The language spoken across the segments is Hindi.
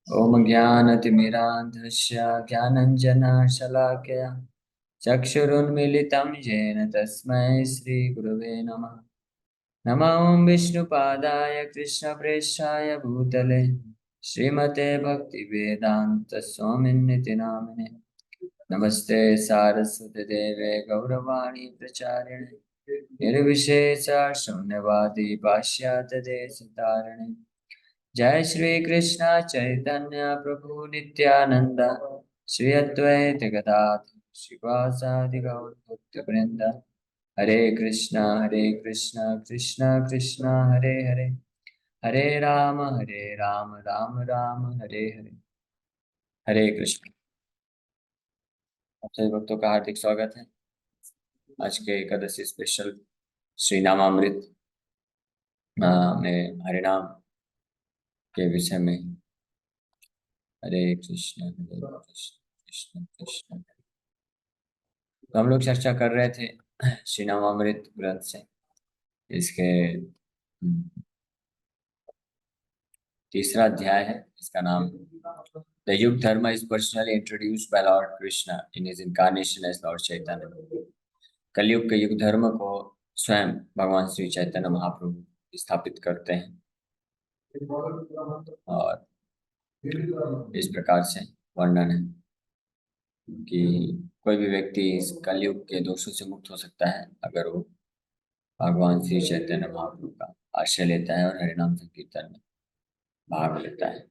ओम ज्ञानतिमिरान्धस्य ज्ञानञ्जनशलाकया चक्षुरुन्मीलितं येन तस्मै श्रीगुरवे नमः। नमो विष्णुपादाय कृष्णप्रेष्ठाय भूतले श्रीमते भक्तिवेदान्तस्वामिन्निति नामिने। नमस्ते सारस्वती देवे गौरवाणी प्रचारिणे निर्विशेष शून्यवादी पाश्चात्य देशतारिणे। जय श्री कृष्ण चैतन्य प्रभु नित्यानंद श्री अद्वैत गदाधर श्रीवासादि गौर भक्त वृंद। हरे कृष्णा कृष्ण कृष्ण हरे हरे, हरे राम राम राम हरे हरे। हरे कृष्ण। आप सभी भक्तों का हार्दिक स्वागत है आज के एकादशी स्पेशल श्री नामामृत में हरिनाम के विषय में। हरे कृष्ण कृष्ण कृष्ण। तो हम लोग चर्चा कर रहे थे श्री नामामृत ग्रंथ से इसके तीसरा अध्याय है। इसका नाम the yuga dharma is personally introduced by Lord Krishna in his incarnation as Lord Chaitanya. कलयुग के युग धर्म को स्वयं भगवान श्री चैतन्य महाप्रभु स्थापित करते हैं और इस प्रकार से वर्णन है कि कोई भी व्यक्ति इस कलयुग के दोषों से मुक्त हो सकता है अगर वो भगवान श्री चैतन्य महाप्रभु का आश्रय लेता है और हरिनाम संकीर्तन में भाग लेता है।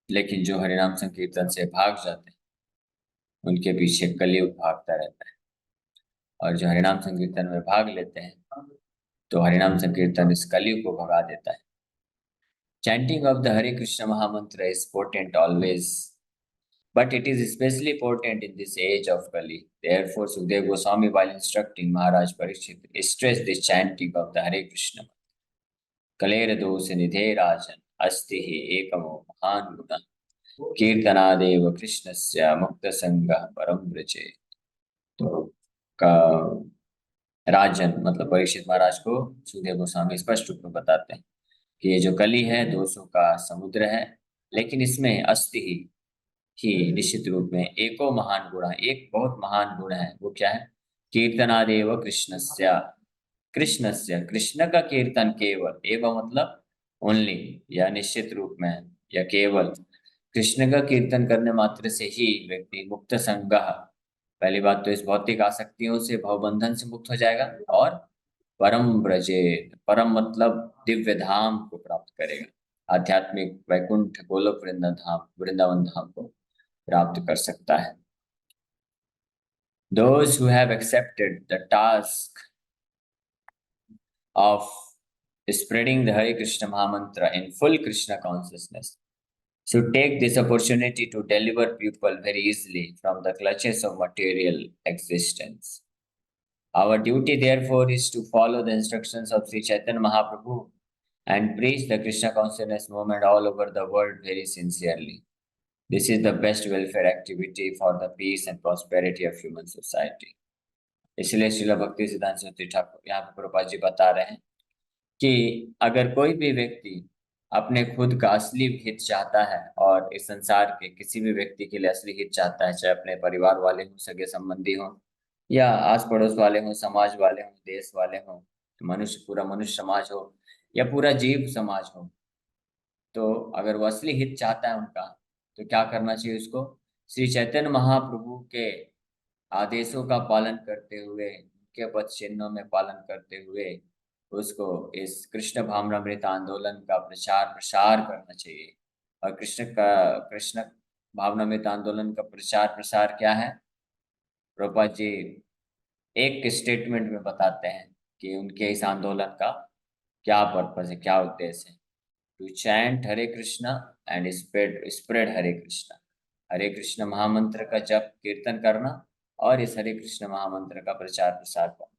लेकिन जो हरिनाम संकीर्तन से भाग जाते हैं उनके पीछे कलयुग भागता रहता है, और जो हरिनाम संकीर्तन में भाग लेते हैं तो हरिनाम संकीर्तन इस कलयुग को भगा देता है। चैंटिंग ऑफ द हरे कृष्ण महामंत्र is potent always, but it is especially potent in this age of Kali. Therefore, Sukdev Goswami, while instructing Maharaj Parikshit, stressed the chanting of the Hare Krishna. Kalera dos nidhe rajan asti hi ekamo mahan guna कीर्तनादेव कृष्णस्य मुक्त संगः परम व्रजे। तो का राजन मतलब परीक्षित महाराज को सुखदेव गोस्वामी स्पष्ट रूप में बताते हैं कि ये जो कली है दोषों का समुद्र है, लेकिन इसमें अस्ति ही निश्चित रूप में एको महान गुण है, एक बहुत महान गुण है। वो क्या है? कीर्तनादेव कृष्णस्य, कृष्णस्य कृष्ण का कीर्तन केवल, एवं मतलब ओनली या निश्चित रूप में या केवल कृष्ण का कीर्तन करने मात्र से ही व्यक्ति मुक्त संगः, पहली बात तो इस भौतिक आसक्तियों से भवबंधन से मुक्त हो जाएगा, और परम ब्रजे, परम मतलब दिव्य धाम को प्राप्त करेगा, आध्यात्मिक वैकुंठ गोलोक वृंदावन धाम को प्राप्त कर सकता है। Those who have accepted the task of spreading the Hare Krishna Mahamantra in full Krishna consciousness should take this opportunity to deliver people very easily from the clutches of material existence. Our duty, therefore, is to follow the instructions of Sri Chaitanya Mahaprabhu and preach the Krishna consciousness movement all over the world very sincerely. This is the best welfare activity for the peace and prosperity of human society. इसलिए श्रील भक्ति सिद्धांत सरस्वती ठाकुर यहाँ पे प्रभुपाद जी बता रहे हैं कि अगर कोई भी व्यक्ति अपने खुद का असली हित चाहता है और इस संसार के किसी भी व्यक्ति के लिए असली हित चाहता है, चाहे अपने परिवार वाले हों, सगे संबंधी हों, या आस पड़ोस वाले हों, समाज वाले हों, देश वाले हों, मनुष्य पूरा मनुष्य समाज हो या पूरा जीव समाज हो, तो अगर वो असली हित चाहता है उनका, तो क्या करना चाहिए उसको? श्री चैतन्य महाप्रभु के आदेशों का पालन करते हुए, उनके पद चिन्हों में पालन करते हुए उसको इस कृष्ण भावनामृत आंदोलन का प्रचार प्रसार करना चाहिए। और कृष्ण भावनामृत आंदोलन का प्रचार प्रसार क्या है? प्रभुपाद जी एक स्टेटमेंट में बताते हैं कि उनके इस आंदोलन का क्या पर्पस है, क्या उद्देश्य है। To chant Hare Krishna and spread spread Hare Krishna, Hare Krishna महामंत्र का जप कीर्तन करना और इस हरे कृष्ण महामंत्र का प्रचार प्रसार करना।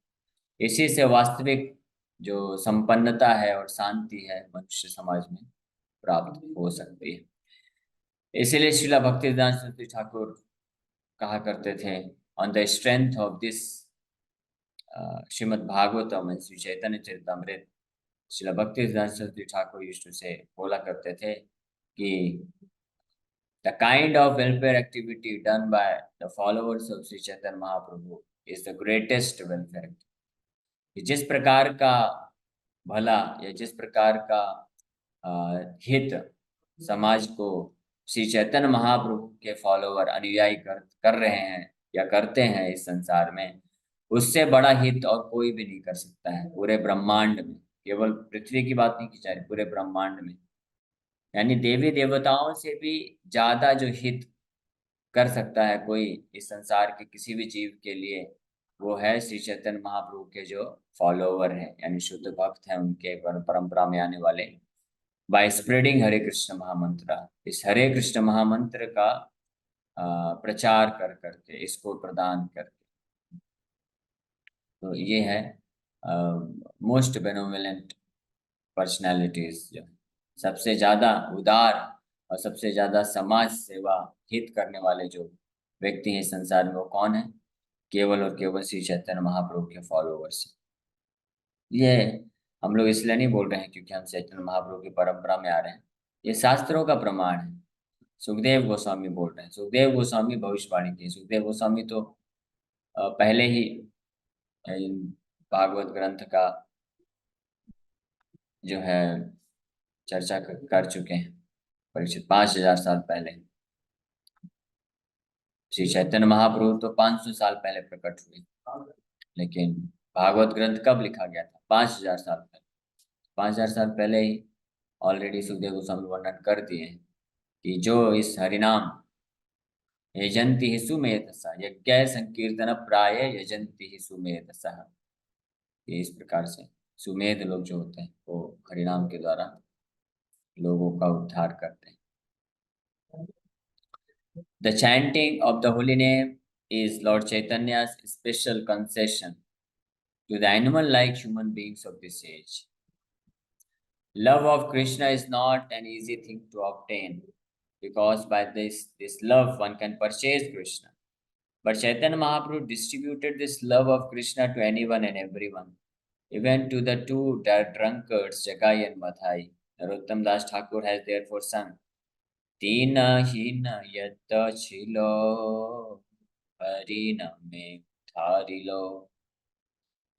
इसी से वास्तविक जो संपन्नता है और शांति है मनुष्य समाज में प्राप्त हो सकती है। इसीलिए श्रीला भक्तिवेदांत सरस्वती ठाकुर कहा करते थे, on the strength of this Shrimad Bhagavatam and Shri Chaitanya Charitamrita, Srila Bhaktisiddhanta Saraswati Thakur used to say, बोला करते थे कि the kind of welfare activity done by the followers of Sri Chaitanya Mahaprabhu is the greatest welfare activity. कि जिस प्रकार का भला या जिस प्रकार का हित समाज को श्री चैतन्य महाप्रभु के फॉलोवर अनुयायी कर रहे हैं या करते हैं इस संसार में, उससे बड़ा हित और कोई भी नहीं कर सकता है पूरे ब्रह्मांड में। केवल पृथ्वी की बात नहीं की जा रही, पूरे ब्रह्मांड में। यानी देवी देवताओं से भी ज्यादा जो हित कर सकता है कोई इस संसार के किसी भी जीव के लिए, वो है श्री चैतन्य महाप्रभु के जो फॉलोवर हैं, यानी शुद्ध भक्त हैं उनके, परंपरा में आने वाले। बाय स्प्रेडिंग हरे कृष्ण महामंत्र, इस हरे कृष्ण महामंत्र का प्रचार कर करके, इसको प्रदान करके। तो ये है मोस्ट बेनोमिनेंट पर्सनैलिटीज, जो सबसे ज्यादा उदार और सबसे ज्यादा समाज सेवा हित करने वाले जो व्यक्ति हैं संसार में, वो कौन है? केवल और केवल श्री चैतन्य महाप्रभु के फॉलोवर्स। ये हम लोग इसलिए नहीं बोल रहे हैं क्योंकि हम चैतन्य महाप्रभु की परंपरा में आ रहे हैं, ये शास्त्रों का प्रमाण है। सुखदेव गोस्वामी बोल रहे हैं, सुखदेव गोस्वामी भविष्यवाणी की। सुखदेव गोस्वामी तो पहले ही भागवत ग्रंथ का जो है चर्चा कर चुके हैं। परीक्षित 5000 साल पहले, श्री चैतन्य महाप्रभु तो 500 साल पहले प्रकट हुए, लेकिन भागवत ग्रंथ कब लिखा गया था? 5000 साल पहले। 5000 साल पहले ही ऑलरेडी सुखदेव गोस्वामी वर्णन कर दिए हैं कि जो इस हरिनाम यजंती ही सुमेधसा, यज्ञ संकीर्तन प्राय यजंती ही सुमेधसा, ये इस प्रकार से सुमेध लोग जो होते हैं वो हरिनाम के द्वारा लोगों का उद्धार करते हैं। The chanting of the holy name is Lord Chaitanya's special concession to the animal-like human beings of this age. Love of Krishna is not an easy thing to obtain, because by this love one can purchase Krishna. But Chaitanya Mahaprabhu distributed this love of Krishna to anyone and everyone, even to the two drunkards, Jagai and Madhai. Narottam Das Thakur has therefore sung, Dina-hina yatta chilo, harina me tharilo,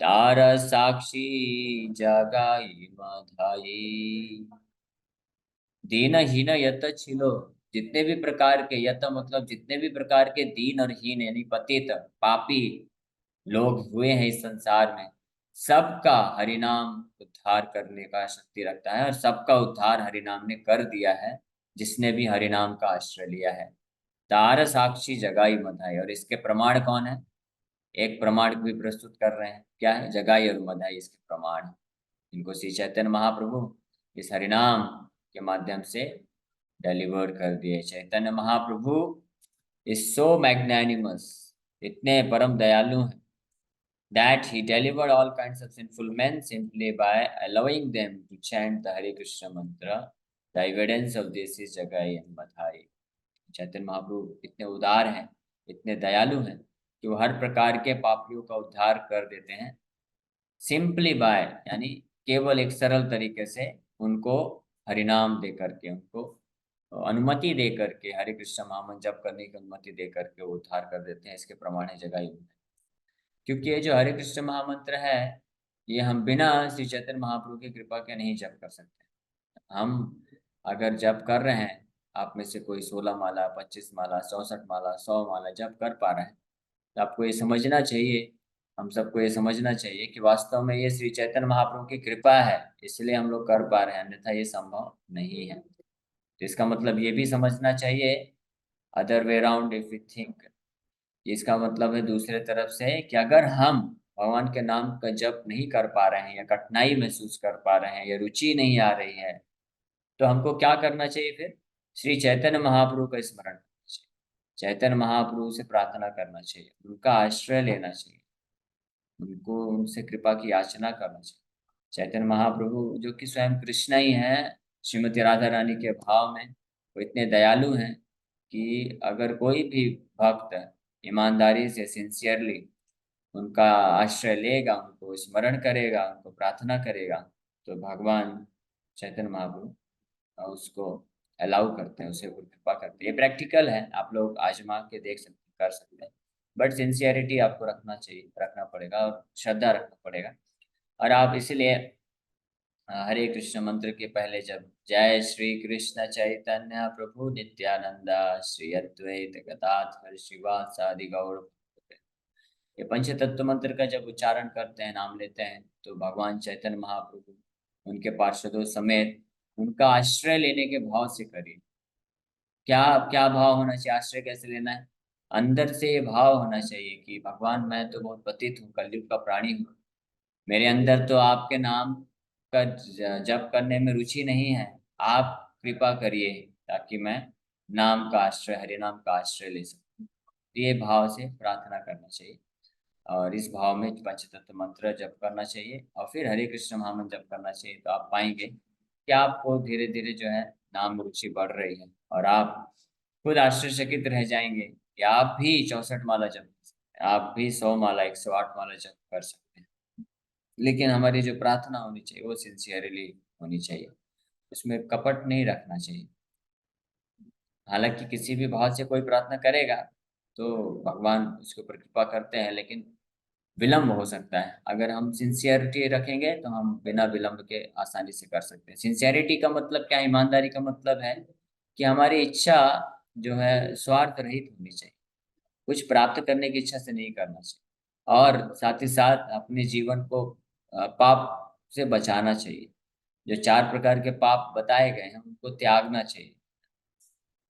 तारा साक्षी जगाई माधाई। दीनहीन यत छिलो, जितने भी प्रकार के, यत मतलब जितने भी प्रकार के दीन और हीन यानी पतित पापी लोग हुए हैं इस संसार में, सबका हरिनाम उद्धार करने का शक्ति रखता है, और सबका उद्धार हरिनाम ने कर दिया है जिसने भी हरिनाम का आश्रय लिया है। तार साक्षी जगाई मधाई, और इसके प्रमाण कौन है? एक प्रमाण भी प्रस्तुत कर रहे हैं, क्या है? जगाई और मधाई इसके प्रमाण। इनको श्री चैतन्य महाप्रभु इस हरिनाम के माध्यम से डिलीवर कर दिए। Chaitanya Mahaprabhu is so magnanimous, इतने परम दयालु हैं, that he delivered all kinds of sinful men simply by allowing them to chant the Hare Krishna mantra. The evidence of this is Jagai and Madhai. Chaitanya Mahaprabhu इतने उदार हैं, इतने दयालु हैं कि वो हर प्रकार के पापियों का उद्धार कर देते हैं, सिंपली बाय, यानी केवल एक सरल तरीके से उनको हरिनाम दे करके, उनको अनुमति दे करके, हरे कृष्ण महामंत्र जप करने की अनुमति दे करके वो उद्धार कर देते हैं। इसके प्रमाण है जगाई। क्योंकि ये जो हरे कृष्ण महामंत्र है, ये हम बिना श्री चैतन्य महाप्रभु की कृपा के नहीं जप कर सकते। हम अगर जप कर रहे हैं, आप में से कोई 16 माला, 25 माला, 64 माला, 100 माला जप कर पा रहे हैं, तो आपको ये समझना चाहिए, हम सबको ये समझना चाहिए कि वास्तव में ये श्री चैतन्य महाप्रभु की कृपा है, इसलिए हम लोग कर पा रहे हैं, अन्यथा ये संभव नहीं है। तो इसका मतलब ये भी समझना चाहिए, other way around if we think, इसका मतलब है दूसरे तरफ से कि अगर हम भगवान के नाम का जप नहीं कर पा रहे हैं, या कठिनाई महसूस कर पा रहे हैं, या रुचि नहीं आ रही है, तो हमको क्या करना चाहिए? फिर श्री चैतन्य महाप्रभु का स्मरण करना चाहिए, चैतन्य महाप्रभु से प्रार्थना करना चाहिए, उनका आश्रय लेना चाहिए, उनको, उनसे कृपा की याचना करना चाहिए। चैतन्य महाप्रभु जो कि स्वयं कृष्ण ही हैं, श्रीमती राधा रानी के भाव में वो इतने दयालु हैं कि अगर कोई भी भक्त ईमानदारी से, सिंसियरली उनका आश्रय लेगा, उनको स्मरण करेगा, उनको प्रार्थना करेगा, तो भगवान चैतन्य महाप्रभु उसको अलाउ करते हैं, उसे कृपा करते हैं। ये प्रैक्टिकल है, आप लोग आजमा के देख सकते, कर सकते हैं। बट सिंसियरिटी आपको रखना चाहिए, रखना पड़ेगा, और श्रद्धा रखना पड़ेगा। और आप इसीलिए हरे कृष्ण मंत्र के पहले जब जय श्री कृष्ण चैतन्य प्रभु नित्यानंदा श्री अद्वैत गदाधर श्रीवासादि गौर, ये पंच तत्व मंत्र का जब उच्चारण करते हैं, नाम लेते हैं, तो भगवान चैतन्य महाप्रभु उनके पार्षदों समेत उनका आश्रय लेने के भाव से करिए। क्या क्या भाव होना चाहिए, आश्रय कैसे लेना है? अंदर से ये भाव होना चाहिए कि भगवान मैं तो बहुत पतित हूँ, कलयुग का प्राणी हूँ, मेरे अंदर तो आपके नाम का जप करने में रुचि नहीं है। आप कृपा करिए ताकि मैं नाम का आश्रय, हरि नाम का आश्रय ले सकूं। तो ये भाव से प्रार्थना करना चाहिए, और इस भाव में पंचतत्व मंत्र जप करना चाहिए, और फिर हरे कृष्ण महामंत्र जप करना चाहिए। तो आप पाएंगे कि आपको धीरे धीरे जो है नाम रुचि बढ़ रही है, और आप खुद आश्चर्यचकित रह जाएंगे कि आप भी 64 माला जप कर सकते हैं, आप भी 100 माला, 108 माला जप कर सकते हैं। लेकिन हमारी जो प्रार्थना होनी चाहिए वो सिंसियरली होनी चाहिए, उसमें कपट नहीं रखना चाहिए। हालांकि किसी भी भाव से कोई प्रार्थना करेगा तो भगवान उसके ऊपर कृपा करते हैं, लेकिन विलम्ब हो सकता है। अगर हम सिंसियरिटी रखेंगे तो हम बिना विलम्ब के आसानी से कर सकते हैं। सिंसियरिटी का मतलब क्या है? ईमानदारी का मतलब है कि हमारी इच्छा जो है स्वार्थ रहित होनी चाहिए, कुछ प्राप्त करने की इच्छा से नहीं करना चाहिए, और साथ ही साथ अपने जीवन को पाप से बचाना चाहिए। जो 4 प्रकार के पाप बताए गए हैं उनको त्यागना चाहिए,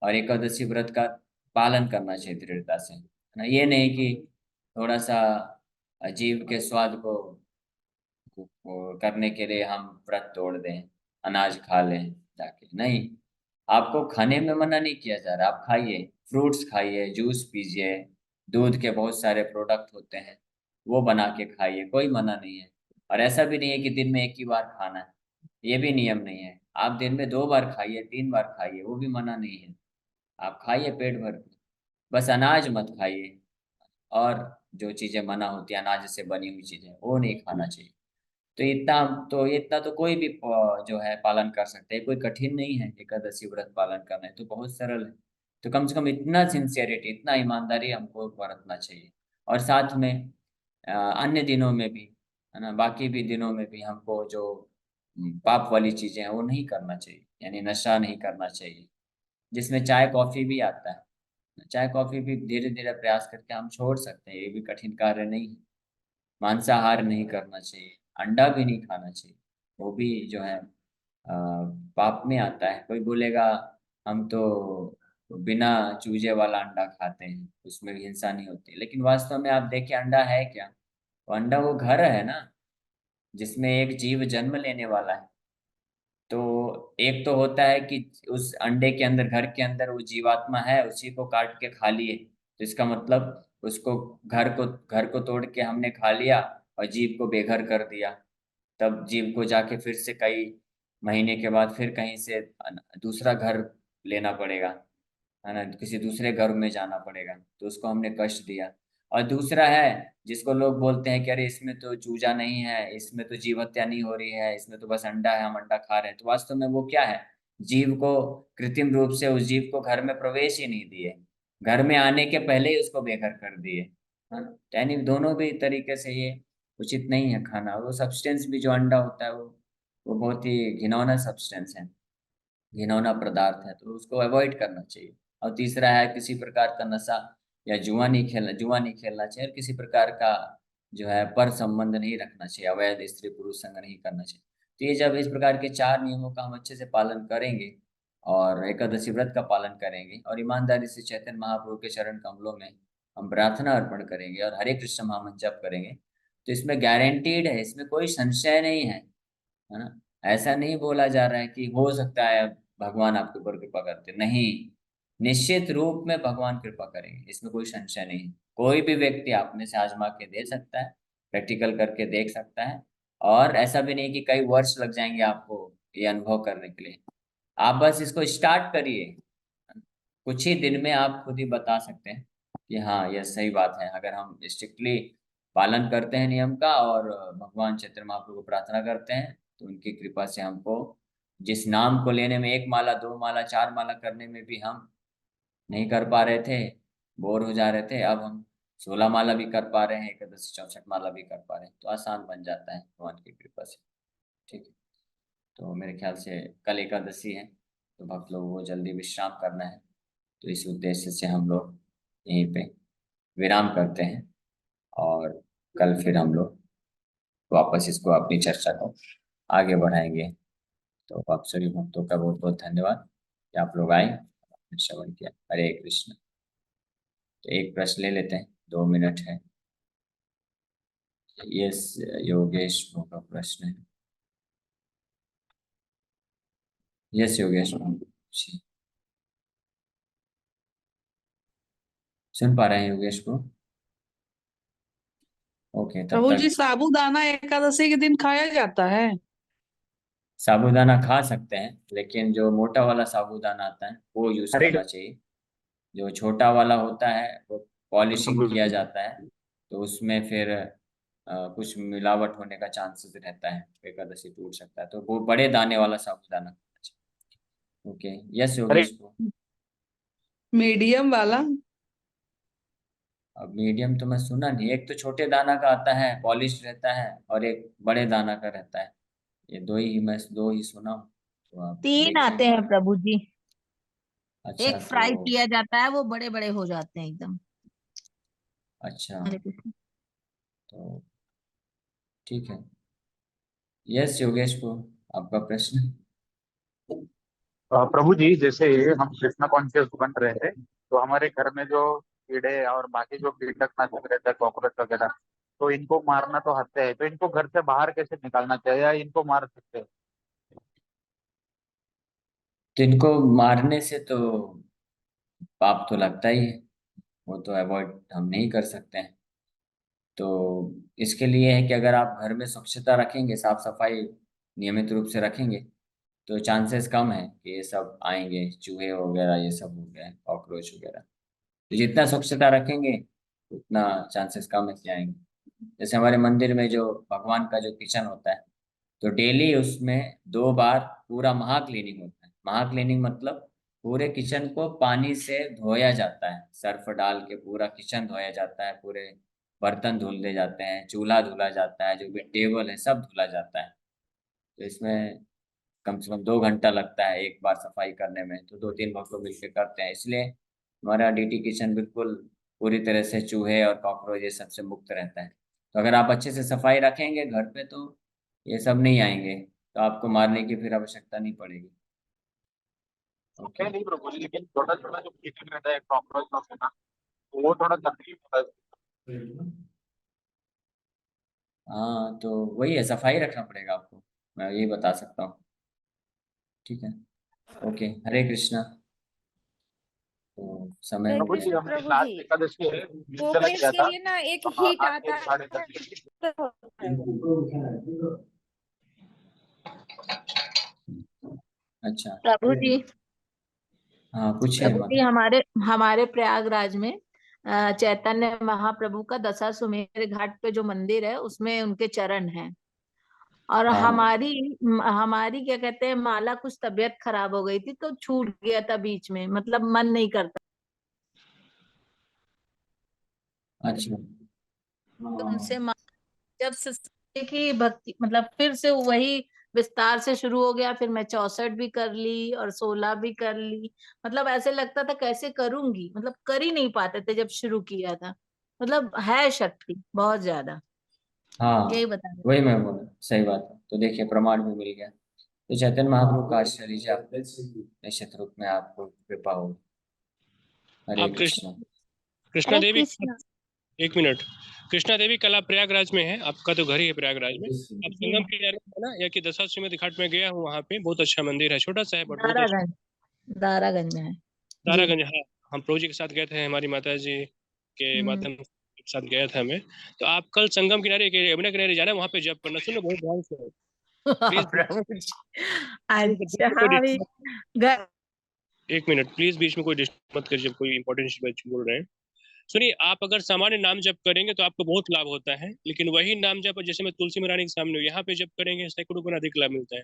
और एकादशी व्रत का पालन करना चाहिए दृढ़ता से, है ना। ये नहीं कि थोड़ा सा जीव के स्वाद को करने के लिए हम व्रत तोड़ दें, अनाज खा लें जाके, नहीं। आपको खाने में मना नहीं किया जा रहा, आप खाइए, फ्रूट्स खाइए, जूस पीजिए, दूध के बहुत सारे प्रोडक्ट होते हैं वो बना के खाइए, कोई मना नहीं है। और ऐसा भी नहीं है कि दिन में एक ही बार खाना है, ये भी नियम नहीं है। आप दिन में 2 बार खाइए, 3 बार खाइए, वो भी मना नहीं है। आप खाइए पेट भर के, बस अनाज मत खाइए, और जो चीजें मना होती है अनाज से बनी हुई चीजें वो नहीं खाना चाहिए। तो इतना तो कोई भी जो है पालन कर सकते हैं, कोई कठिन नहीं है एकादशी व्रत पालन करना है, तो बहुत सरल है। तो कम से कम इतना सिंसियरिटी, इतना ईमानदारी हमको बरतना चाहिए। और साथ में अन्य दिनों में भी, है ना, बाकी भी दिनों में भी हमको जो पाप वाली चीजें हैं वो नहीं करना चाहिए, यानी नशा नहीं करना चाहिए, जिसमें चाय कॉफी भी आता है। चाय कॉफी भी धीरे धीरे प्रयास करके हम छोड़ सकते हैं, ये भी कठिन कार्य नहीं है। मांसाहार नहीं करना चाहिए, अंडा भी नहीं खाना चाहिए, वो भी जो है पाप में आता है। कोई बोलेगा हम तो बिना चूजे वाला अंडा खाते हैं, उसमें भी हिंसा नहीं होती, लेकिन वास्तव में आप देखिए अंडा है क्या? वो अंडा वो घर है ना, जिसमें एक जीव जन्म लेने वाला है। तो एक तो होता है कि उस अंडे के अंदर, घर के अंदर वो जीवात्मा है, उसी को काट के खा लिए, तो इसका मतलब उसको, घर को तोड़ के हमने खा लिया और जीव को बेघर कर दिया। तब जीव को जाके फिर से कई महीने के बाद फिर कहीं से दूसरा घर लेना पड़ेगा, है ना, किसी दूसरे घर में जाना पड़ेगा, तो उसको हमने कष्ट दिया। और दूसरा है जिसको लोग बोलते हैं कि अरे इसमें तो चूजा नहीं है, इसमें तो जीव हत्या नहीं हो रही है, इसमें तो बस अंडा है, हम अंडा खा रहे हैं, तो वास्तव में वो क्या है? जीव को कृत्रिम रूप से उस जीव को घर में प्रवेश ही नहीं दिए, घर में आने के पहले ही उसको बेघर कर दिए, है ना। यानी दोनों भी तरीके से ये उचित नहीं है खाना। वो सब्सटेंस भी जो अंडा होता है वो बहुत ही घिनौना सब्सटेंस है, घिनौना पदार्थ है, तो उसको अवॉइड करना चाहिए। और तीसरा है किसी प्रकार का नशा या जुआ नहीं खेलना चाहिए, और किसी प्रकार का जो है पर संबंध नहीं रखना चाहिए, अवैध स्त्री पुरुष संग नहीं करना चाहिए। तो ये जब इस प्रकार के 4 नियमों का हम अच्छे से पालन करेंगे, और एकादशी व्रत का पालन करेंगे, और ईमानदारी से चैतन्य महाप्रभु के चरण कमलों में हम प्रार्थना अर्पण करेंगे, और हरे कृष्ण महामंत्र जप करेंगे, तो इसमें गारंटीड है, इसमें कोई संशय नहीं है ना। ऐसा नहीं बोला जा रहा है कि हो सकता है भगवान आपके ऊपर कृपा करते, नहीं, निश्चित रूप में भगवान कृपा करेंगे, इसमें कोई संशय नहीं। कोई भी व्यक्ति आप में से आजमा के दे सकता है, प्रैक्टिकल करके देख सकता है, और ऐसा भी नहीं कि कई वर्ष लग जाएंगे आपको ये अनुभव करने के लिए। आप बस इसको स्टार्ट करिए, कुछ ही दिन में आप खुद ही बता सकते हैं कि हाँ यह सही बात है। अगर हम स्ट्रिक्टली पालन करते हैं नियम का, और भगवान चैतन्य महाप्रभु को प्रार्थना करते हैं, तो उनकी कृपा से हमको जिस नाम को लेने में 1 माला 2 माला 4 माला करने में भी हम नहीं कर पा रहे थे, बोर हो जा रहे थे, अब हम 16 माला भी कर पा रहे हैं, एकादशी 64 माला भी कर पा रहे हैं, तो आसान बन जाता है भगवान की कृपा से। ठीक है, तो मेरे ख्याल से कल एकादशी है, तो भक्त लोगों को जल्दी विश्राम करना है, तो इस उद्देश्य से हम लोग यहीं पे विराम करते हैं, और कल फिर हम लोग वापस इसको अपनी चर्चा को आगे बढ़ाएंगे। तो आप सभी भक्तों का बहुत बहुत धन्यवाद कि आप लोग आए, आपने श्रवण किया। हरे कृष्ण। तो एक प्रश्न ले लेते हैं, 2 मिनट है। यस, योगेश का प्रश्न है। यस योगेश, जी, सुन पा रहे हैं योगेश को? ओके, तब प्रभु जी, तक साबूदाना एकादशी के दिन खाया जाता है? साबूदाना खा सकते हैं, लेकिन जो मोटा वाला साबूदाना आता है वो यूज हरे करना चाहिए। जो छोटा वाला होता है वो पॉलिशिंग प्रभु किया जी। जाता है, तो उसमें फिर कुछ मिलावट होने का चांसेस रहता है, एकादशी टूट सकता है, तो वो बड़े दाने वाला साबूदाना खाना चाहिए। ओके, यस हरे योगेश को। मीडियम वाला? अब मीडियम तो मैं सुना नहीं, एक तो छोटे दाना का आता है पॉलिश रहता है, और एक बड़े दाना का रहता है, ये दो ही सुना हूँ, तो आप 3 देखिए। आते हैं प्रभु जी। अच्छा, एक तो फ्राई किया जाता है, वो बड़े बड़े हो जाते हैं एकदम। अच्छा, हरे कृष्ण। तो ठीक है। यस योगेश को, आपका प्रश्न। प्रभु जी, जैसे हम कृष्णा कॉन्शियस बन रहे हैं, तो हमारे घर में जो कीड़े और बाकी जो कीटनाशक रहता है, कॉकरोच वगैरह, तो इनको मारना तो हत्या है, तो इनको घर से बाहर कैसे निकालना चाहिए, या इनको मार सकते हैं? तो इनको मारने से तो पाप तो लगता ही है, वो तो अवॉइड हम नहीं कर सकते हैं। तो इसके लिए है कि अगर आप घर में स्वच्छता रखेंगे, साफ सफाई नियमित रूप से रखेंगे, तो चांसेस कम है कि ये सब आएंगे, चूहे वगैरह ये सब हो गए, कॉकरोच वगैरह। तो जितना स्वच्छता रखेंगे उतना चांसेस कम है कि आएंगे। जैसे हमारे मंदिर में जो भगवान का जो किचन होता है, तो डेली उसमें 2 बार पूरा महा क्लीनिंग होता है। महा क्लीनिंग मतलब पूरे किचन को पानी से धोया जाता है, सर्फ डाल के पूरा किचन धोया जाता है, पूरे बर्तन धुले जाते हैं, चूल्हा धुला जाता है, जो भी टेबल है सब धुला जाता है। तो इसमें कम से कम 2 घंटा लगता है एक बार सफाई करने में, तो 2-3 भक्त लोग मिलकर करते हैं, इसलिए हमारा डीटी किचन बिल्कुल पूरी तरह से चूहे और कॉकरोच ये सबसे मुक्त रहता है। तो अगर आप अच्छे से सफाई रखेंगे घर पे, तो ये सब नहीं आएंगे, तो आपको मारने की फिर आवश्यकता नहीं पड़ेगी। ओके। नहीं नहीं प्रभु जी, लेकिन छोटा छोटा जो कीट रहता है, कॉकरोच वगैरह, तो वो थोड़ा तकलीफ होता है। हाँ, तो वही है, सफाई रखना पड़ेगा आपको, मैं यही बता सकता हूँ। ठीक है, ओके, हरे कृष्णा। तो समय हरे हो प्रभु गया। जी, कृष्ण हमने प्रभु जी। लास्ट एकादशी है निर्जला कोकरेच किया के था, लिए ना एक हीट आज आता एक साढ़े है, 10 तो होता है वो। अच्छा, प्रभु जी, हाँ पूछिए माता। हमारे हमारे प्रयागराज में चैतन्य महाप्रभु का दशाश्वमेध घाट पे जो मंदिर है उसमें उनके चरण हैं। और हाँ, हमारी क्या कहते हैं, माला कुछ तबीयत खराब हो गई थी तो छूट गया था बीच में, मतलब मन नहीं करता। अच्छा, तो हाँ, उनसे जब से की भक्ति, मतलब फिर से वही विस्तार से शुरू हो गया। फिर मैं 64 भी कर ली और 16 भी कर ली। मतलब ऐसे लगता था कैसे करूंगी, मतलब कर ही नहीं पाते थे जब शुरू किया था। मतलब है शक्ति बहुत ज्यादा, यही हाँ, बता रहे। वही मैं बोला, सही बात है। तो देखिए, प्रमाण भी मिल गया। तो चैतन्य महाप्रभु का आश्रय लीजिए, आप निश्चित रूप में आपको कृपा होगी। हरे आप कृष्ण। कृष्णा हरे देवी, कृष्ण। 1 मिनट। कृष्णा देवी, कल आप प्रयागराज में हैं, आपका तो घर ही है प्रयागराज में। आप जी संगम किनारे में है ना, या कि दशाश्वमेध घाट में गया हूँ, वहाँ पे बहुत अच्छा मंदिर है, छोटा सा है बट बहुत अच्छा। दारागंज, दारागंज में है। जी। तारागंज, हाँ। हम प्रभु जी के साथ गए थे, हमारी माता जी के हम्म। माध्यम के साथ गया था मैं। तो आप कल संगम किनारे के यमुना किनारे जाना, वहाँ पे जप करना, सुनो बहुत ध्यान से प्लीज। प्रभु जी। अच्छा, हाँ अभी घर। 1 मिनट प्लीज, बीच में कोई डिस्टर्ब मत करिए जब कोई इंपॉर्टेंट बात बोल रहे हैं। सुनिए, आप अगर सामान्य नाम जप करेंगे तो आपको बहुत लाभ होता है, लेकिन वही नाम जप जैसे मैं तुलसी महारानी के सामने हूँ, यहाँ पे जप करेंगे सैकड़ों गुना अधिक लाभ मिलता है।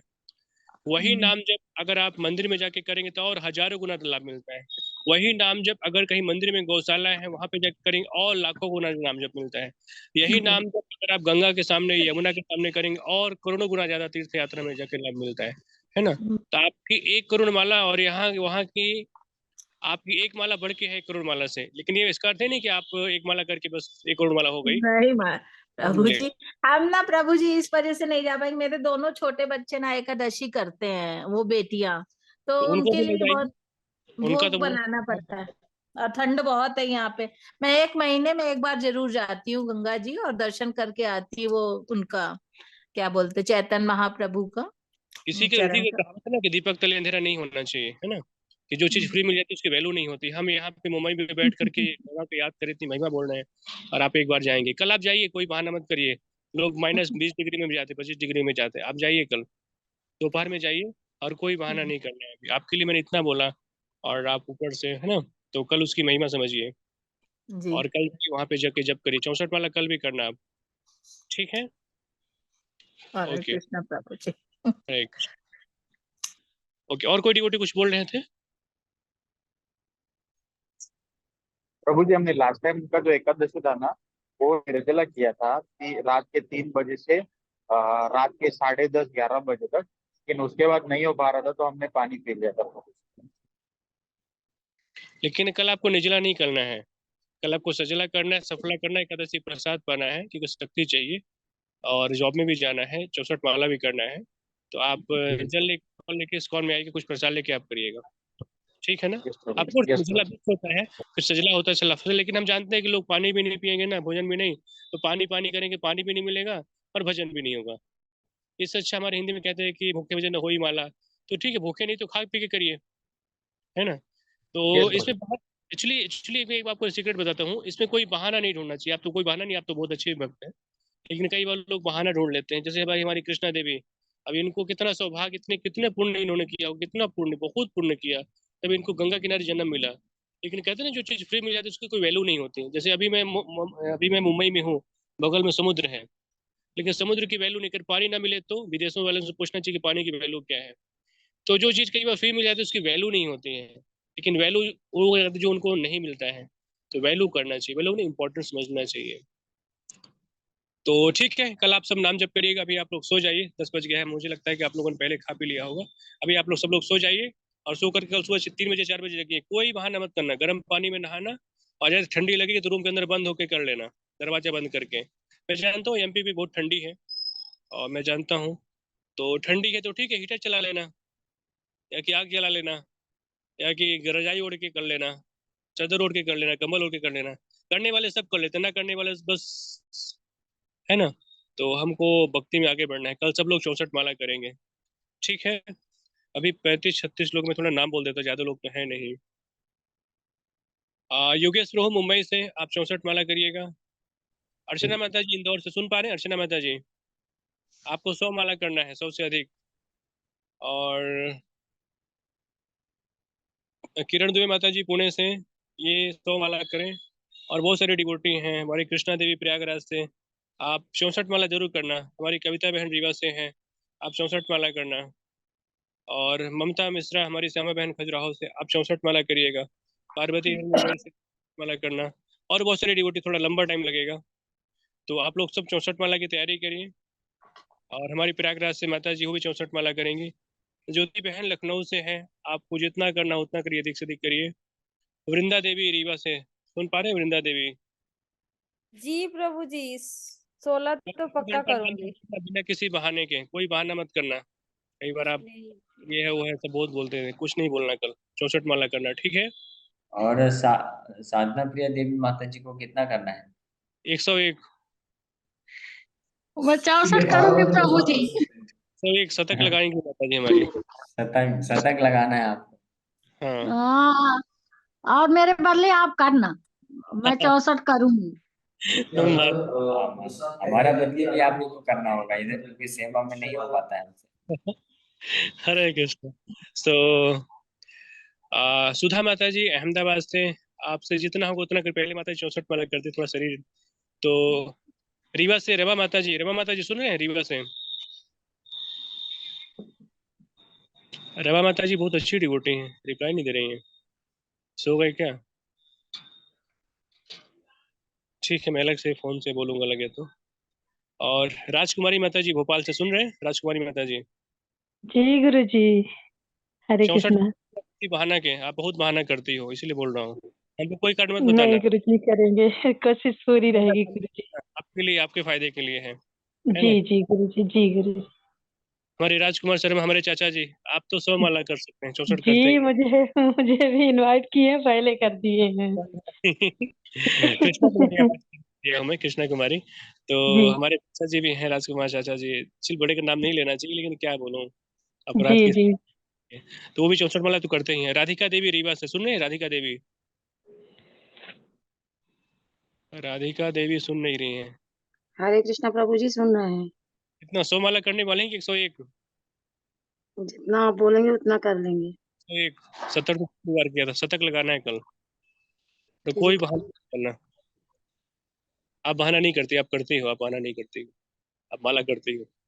वही नाम जप अगर आप मंदिर में जाके करेंगे तो और हजारों गुना लाभ मिलता है। वही नाम जप अगर कहीं मंदिर में गौशाला है वहां पे जाकर करेंगे और लाखों गुना नाम जप मिलता है। यही नाम जप अगर आप गंगा के सामने, यमुना के सामने करेंगे और करोड़ों गुना ज्यादा तीर्थ यात्रा में जाकर लाभ मिलता है ना। तो आपकी 1 करोड़ माला और यहाँ वहाँ की आपकी एक माला बढ़ के है 1 करोड़ माला से, लेकिन ये इसका अर्थ है नहीं कि आप एक माला करके बस 1 करोड़ माला हो गई। नहीं प्रभु जी। जी, हम ना प्रभु जी इस वजह से नहीं जा पाएंगे। मेरे दोनों छोटे बच्चे ना एकादशी करते हैं, वो बेटियां, तो तो उनको उनके भी ले लिए जाइए, बहुत उनका भोग तो बहुत बनाना पड़ता है और ठंड बहुत है यहाँ पे। मैं 1 महीने में एक बार जरूर जाती हूँ गंगा जी और दर्शन करके आती हूँ, वो उनका क्या बोलते चैतन्य महाप्रभु का किसी के चरण की का। कहावत है ना कि दीपक तले अंधेरा नहीं होना चाहिए, है ना, कि जो चीज फ्री मिल जाती है उसकी वैल्यू नहीं होती। हम यहाँ पे मुंबई में बैठ करके गंगा को याद कर इतनी महिमा बोल रहे हैं और आप एक बार जाएंगे। कल आप जाइए, कोई बहाना मत करिए। लोग -20 डिग्री में भी जाते, 25 डिग्री में जाते, आप जाइए कल दोपहर में जाइए और कोई बहाना नहीं करना है। अभी आपके लिए मैंने इतना बोला और आप ऊपर से, है ना, तो कल उसकी महिमा समझिए जी और कल वहां पे जाके जब करिए 64 वाला कल भी करना आप, ठीक है। हरे ओके, कृष्ण प्रभु जी। हरे कृष्ण। ओके, और कोई डिवोटी कुछ बोल रहे थे? प्रभु जी, हमने लास्ट टाइम का जो एकादशी था ना, वो निर्जला किया था रात के 3 बजे से रात के 10:30-11 बजे तक, लेकिन उसके बाद नहीं हो पा रहा था तो हमने पानी पी लिया था। लेकिन कल आपको निर्जला नहीं करना है, कल आपको सजला करना है, सफला करना है, एकादशी प्रसाद पाना है क्योंकि शक्ति चाहिए और जॉब में भी जाना है, 64 माला भी करना है। तो आप जल लेके स्कॉन में आइए, कुछ प्रसाद लेके आप करिएगा, ठीक है ना। यस प्रभु, आपको यस निर्जला प्रभु। भी होता है, फिर सजला होता है, सलाफ से, लेकिन हम जानते हैं कि लोग पानी भी नहीं पियेंगे ना, भोजन भी नहीं, तो पानी पानी करेंगे, पानी भी नहीं मिलेगा और भजन भी नहीं होगा। इससे अच्छा हमारे हिंदी में कहते हैं कि भूखे भजन हो ही माला। तो ठीक है, भूखे नहीं तो खा पी के करिए, है ना। तो यस इसमें प्रभु। बहुत एक्चुअली एक्चुअली मैं एक आपको सीक्रेट बताता हूँ, इसमें कोई बहाना नहीं ढूंढना चाहिए। आप तो कोई बहाना नहीं, आप तो बहुत अच्छे भक्त हैं, लेकिन कई बार लोग बहाना ढूंढ लेते हैं। जैसे भाई हमारी कृष्णा देवी, अब इनको कितना सौभाग्य, इतने कितने पुण्य इन्होंने किया, कितना पुण्य, बहुत पुण्य किया, तब इनको गंगा किनारे जन्म मिला। लेकिन कहते हैं ना, जो चीज फ्री मिल जाती है उसकी कोई वैल्यू नहीं होती। जैसे अभी मैं मुंबई में हूँ, बगल में समुद्र है, लेकिन समुद्र की वैल्यू नहीं कर, पानी ना मिले तो विदेशों वालों से पूछना चाहिए कि पानी की वैल्यू क्या है। तो जो चीज कई बार फ्री मिल जाती है उसकी वैल्यू नहीं होती है, लेकिन वैल्यू वो रहती है जो उनको नहीं मिलता है। तो वैल्यू करना चाहिए, वैल्यू नहीं, इंपॉर्टेंस समझना चाहिए। तो ठीक है, कल आप सब नाम जप करिएगा। अभी आप लोग सो जाइए, 10 बज गए हैं, मुझे लगता है कि आप लोगों ने पहले खा पी लिया होगा। अभी आप लोग सब लोग सो जाइए और सो करके कल सुबह 3 बजे 4 बजे जगिए। कोई बहाना मत करना, गर्म पानी में नहाना, और जैसे ठंडी लगेगी तो रूम के अंदर बंद होकर कर लेना, दरवाजा बंद करके। मैं जानता हूँ एमपी भी बहुत ठंडी है और मैं जानता हूँ, तो ठंडी है तो ठीक है, हीटर चला लेना या कि आग जला लेना या कि रजाई ओढ़ के कर लेना, चादर ओढ़ के कर लेना, कंबल ओढ़ के कर लेना। करने वाले सब कर लेते हैं, ना करने वाले बस, है ना। तो हमको भक्ति में आगे बढ़ना है, कल सब लोग 64 माला करेंगे, ठीक है। अभी 35-36 लोग, में थोड़ा नाम बोल देता, ज्यादा लोग तो है नहीं। योगेश प्रभु मुंबई से आप 64 माला करिएगा। अर्चना माता जी इंदौर से, सुन पा रहे हैं अर्चना माता जी? आपको 100 माला करना है, 100 से अधिक। और किरण दुबे माता जी पुणे से, ये 100 माला करें। और बहुत सारे डिवोटी हैं, हमारी कृष्णा देवी प्रयागराज से, आप 64 माला जरूर करना। हमारी कविता बहन रीवा से हैं, आप 64 माला करना। और ममता मिश्रा हमारी श्यामा बहन खजुराहो से, आप 64 माला करिएगा। पार्वती बहन मुंबई से माला करना। और बहुत सारे डिवोटी, थोड़ा लंबा टाइम लगेगा, तो आप लोग सब 64 माला की तैयारी करिए। और हमारी प्रयागराज से माता जी वो भी 64 माला करेंगी। ज्योति बहन लखनऊ से है, आपको जितना करना उतना करिए, अधिक से अधिक करिए। वृंदा देवी रीवा से, सुन पा रहे हैं वृंदा देवी? जी प्रभु जी, 16 तो पक्का घंटा नाम करूंगी। जपना बिना किसी बहाने के, कोई बहाना मत करना। कई बार आप नहीं। ये है वो है सब बहुत बोलते हैं, कुछ नहीं बोलना, कल 64 माला करना, ठीक है। और साधना प्रिया देवी माता जी को कितना करना है? 101 मैं 64 करूंगी प्रभु जी। 101 शतक लगाएंगे माता जी हमारी। शतक शतक लगाना है आपको। हाँ हाँ, और मेरे बदले आप करना, मैं 64 करूंगी। हमारा बदले भी आप लोग को करना होगा, इधर क्योंकि सेवा में नहीं हो पाता है हमसे। हरे कृष्ण। तो सुधा माता जी अहमदाबाद से, आपसे जितना होगा उतना कर। पहले माता जी 64 माला करते, थोड़ा शरीर तो। रीवा से रवा माता जी सुन रहे हैं? रीवा से रवा माता जी बहुत अच्छी डिवोटी हैं, रिप्लाई नहीं दे रही हैं। सो गए क्या? ठीक है, मैं अलग से फोन से बोलूंगा लगे तो। और राजकुमारी माता जी भोपाल से सुन रहे हैं? राजकुमारी माता जी जी गुरु जी, हरे 64 कृष्णा। बहाना के, आप बहुत बहाना करती हो, इसीलिए बोल रहा हूँ। हमको कोई कार्ड मत नहीं बताना, गुरु जी, करेंगे, कोशिश पूरी रहेगी गुरु जी। आपके लिए, आपके फायदे के लिए है ना? जी जी गुरु जी, जी गुरु जी। हमारे राजकुमार शर्मा, हमारे चाचा जी, आप तो 100 माला कर सकते हैं, 64 करते जी, ही मुझे मुझे भी इनवाइट किए, पहले कर दिए हैं। कृष्णा कुमारी आप दिया हमें, कृष्णा कुमारी। तो जी हमारे चाचा जी भी हैं, राजकुमार चाचा जी। सिल बड़े का नाम नहीं लेना चाहिए, लेकिन क्या बोलूं, जी अपराध की। जी। तो वो भी 64 माला तो करते ही हैं। राधिका देवी रीवा से सुन रहे हैं? राधिका देवी, राधिका देवी सुन नहीं रही हैं। हरे कृष्णा प्रभु जी, सुन रहे हैं। कितना 100 माला करने वाले हैं कि 101? जितना आप बोलेंगे उतना कर लेंगे। 101 70 तो बार किया था, शतक लगाना है कल। तो ठीक कोई है। बहाना नहीं करना। आप बहाना नहीं करती, आप करती हो, आप बहाना नहीं करती हो, आप माला करती हो।